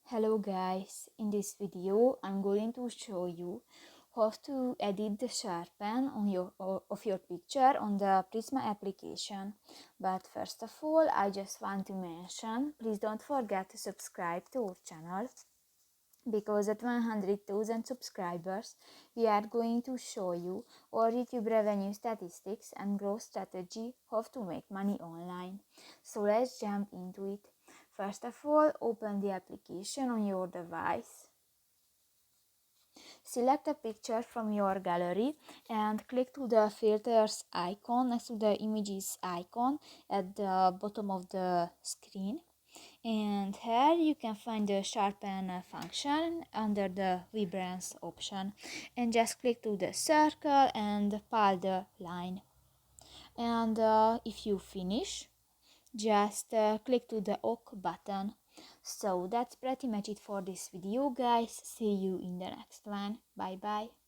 Hello guys, in this video I'm going to show you how to edit the sharpen of your picture on the Prisma application. But first of all, I just want to mention, please don't forget to subscribe to our channel, because at 100,000 subscribers we are going to show you our YouTube revenue statistics and growth strategy, how to make money online. So let's jump into it. First of all, open the application on your device. Select a picture from your gallery and click to the filters icon next to the images icon at the bottom of the screen. And here you can find the sharpen function under the vibrance option, and just click to the circle and pull the line. And if you finish, just click to the OK button. So that's pretty much it for this video, guys. See you in the next one. Bye bye.